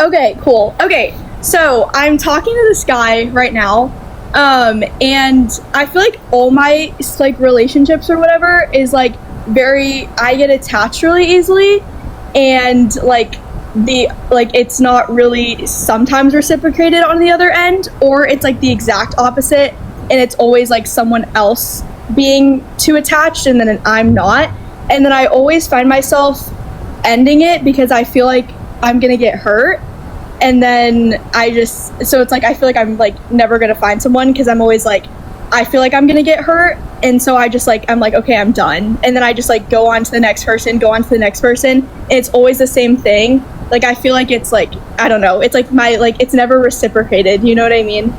Okay, cool. Okay, so I'm talking to this guy right now, and I feel like all my like relationships or whatever is like I get attached really easily, and like it's not really sometimes reciprocated on the other end, or it's like the exact opposite, and it's always like someone else being too attached and then I'm not, and then I always find myself ending it because I feel like I'm gonna get hurt. And then so it's like I feel like I'm like never gonna find someone because I'm always like I feel like I'm gonna get hurt, and so I'm like okay, I'm done, and then I just like go on to the next person, and it's always the same thing. Like I feel like it's like I don't know, it's like it's never reciprocated, you know what I mean?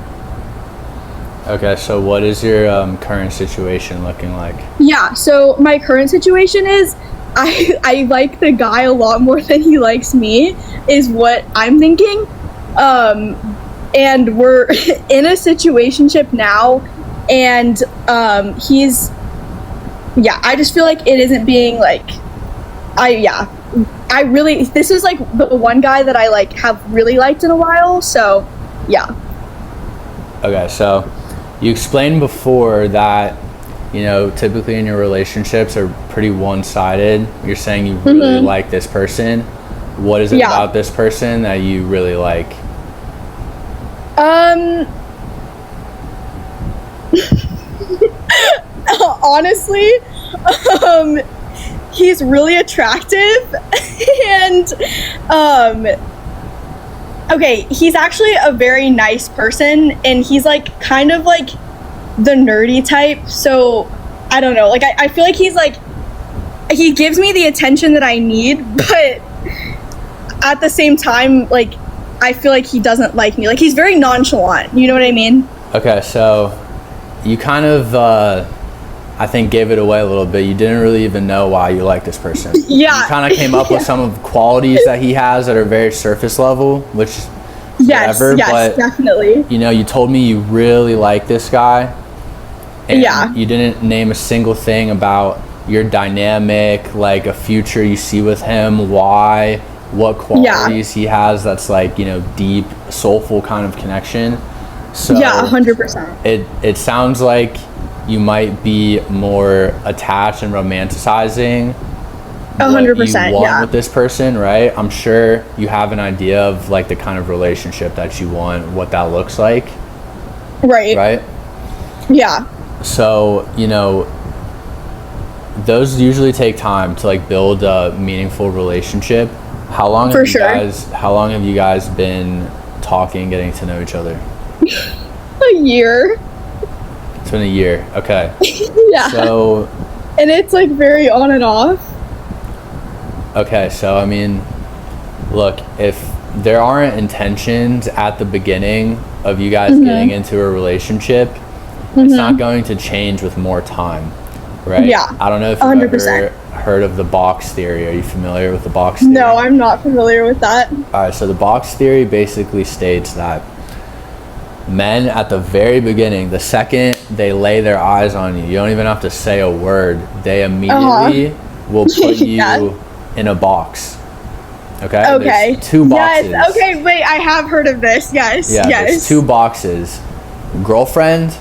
Okay, so what is your current situation looking like? Yeah, so my current situation is I like the guy a lot more than he likes me, is what I'm thinking. And we're in a situationship now, and I just feel like it isn't being like, this is like the one guy that I like have really liked in a while, so yeah. Okay, so you explained before that typically in your relationships are pretty one-sided. You're saying you really like this person. What is it about this person that you really like? Honestly, he's really attractive, and okay, he's actually a very nice person, and he's like kind of like the nerdy type, so I don't know, like I feel like he's like, he gives me the attention that I need, but at the same time, like I feel like he doesn't like me. Like he's very nonchalant, you know what I mean? Okay, so you kind of I think gave it away a little bit. You didn't really even know why you like this person. Yeah. You kind of came up with some of the qualities that he has that are very surface level, which whatever, but definitely. You told me you really like this guy. And you didn't name a single thing about your dynamic, like a future you see with him, why, what qualities he has that's like, deep, soulful kind of connection. So 100%. It sounds like you might be more attached and romanticizing 100%, what you want with this person, right? I'm sure you have an idea of like the kind of relationship that you want, what that looks like. Right? Yeah. So, those usually take time to like build a meaningful relationship. How long have you guys been talking, getting to know each other? A year. It's been a year. Okay. Yeah. So, and it's like very on and off. Okay, so I mean, look, if there aren't intentions at the beginning of you guys getting into a relationship, it's not going to change with more time, right? Yeah. I don't know if you've 100%. Ever heard of the box theory. Are you familiar with the box theory? No, I'm not familiar with that. All right, so the box theory basically states that men at the very beginning, the second they lay their eyes on you, you don't even have to say a word. They immediately will put you in a box. Okay? There's two boxes. Yes. Okay, wait, I have heard of this. Yes. Yeah, there's two boxes. Girlfriend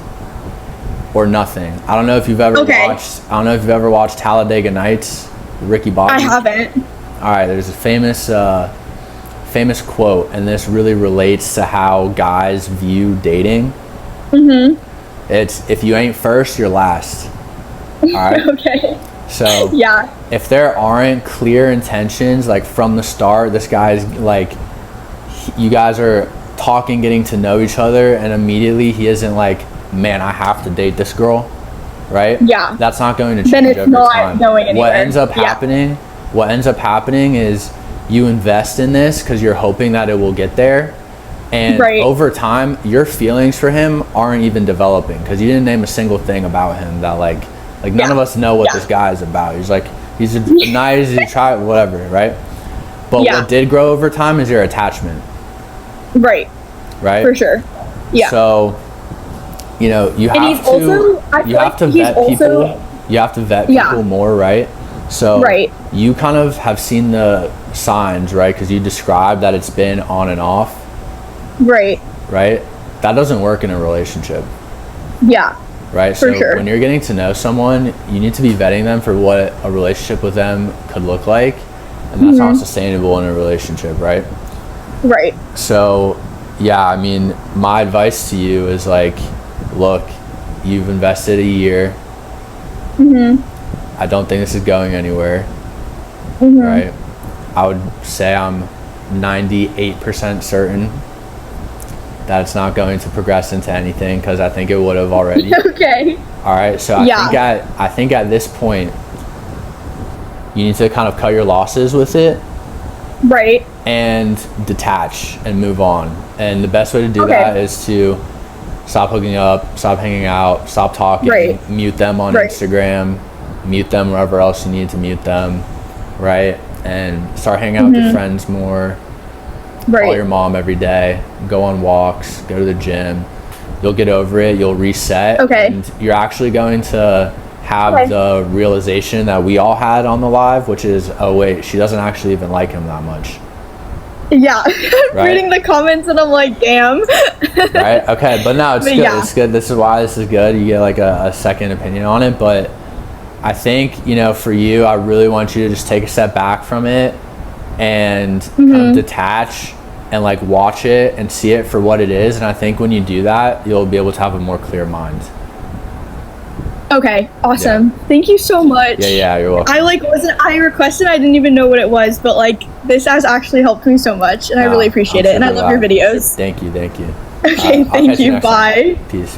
or nothing. I don't know if you've ever watched Talladega Nights, Ricky Bobby. I haven't. All right, there's a famous quote, and this really relates to how guys view dating. It's, if you ain't first, you're last. All right? Okay. So if there aren't clear intentions, like from the start, this guy's like, you guys are talking, getting to know each other, and immediately he isn't like, man, I have to date this girl, right? Yeah. That's not going to change over time. Then it's not going anywhere. What ends up happening is you invest in this because you're hoping that it will get there. And over time, your feelings for him aren't even developing because you didn't name a single thing about him that like none of us know what this guy is about. He's like, he's a nice, he's try whatever, right? But what did grow over time is your attachment. Right? For sure. Yeah. So, you have to vet people more, right? So Right. you kind of have seen the signs, right? Because you described that it's been on and off, Right. right? That doesn't work in a relationship, Yeah. right? For So sure. when you're getting to know someone, you need to be vetting them for what a relationship with them could look like, and that's not sustainable in a relationship, right? Right. So yeah, I mean, my advice to you is like, look, you've invested a year. I don't think this is going anywhere, right? I would say I'm 98% certain that it's not going to progress into anything, because I think it would have already. Okay. All right, so I think at this point, you need to kind of cut your losses with it Right. and detach and move on. And the best way to do Okay. that is to stop hooking up, stop hanging out, stop talking, Right. mute them on Right. Instagram, mute them wherever else you need to mute them, right? And start hanging out with your friends more. Call your Right. mom every day, go on walks, go to the gym. You'll get over it, you'll reset, Okay. and you're actually going to have Okay. the realization that we all had on the live, which is, oh wait, she doesn't actually even like him that much. Yeah. Right. Reading the comments and I'm like, damn. Right? Okay, but no, it's But good. yeah. It's good. This is why this is good. You get like a second opinion on it. But I think, you know, for you, I really want you to just take a step back from it and kind of detach and like watch it and see it for what it is. And I think when you do that, you'll be able to have a more clear mind. Okay, awesome. Thank you so much. Yeah, you're welcome. I requested, I didn't even know what it was, but like this has actually helped me so much and I really appreciate it, and I super love your glad. videos. Thank you. Okay, I'll thank catch you. next time. Bye. Peace.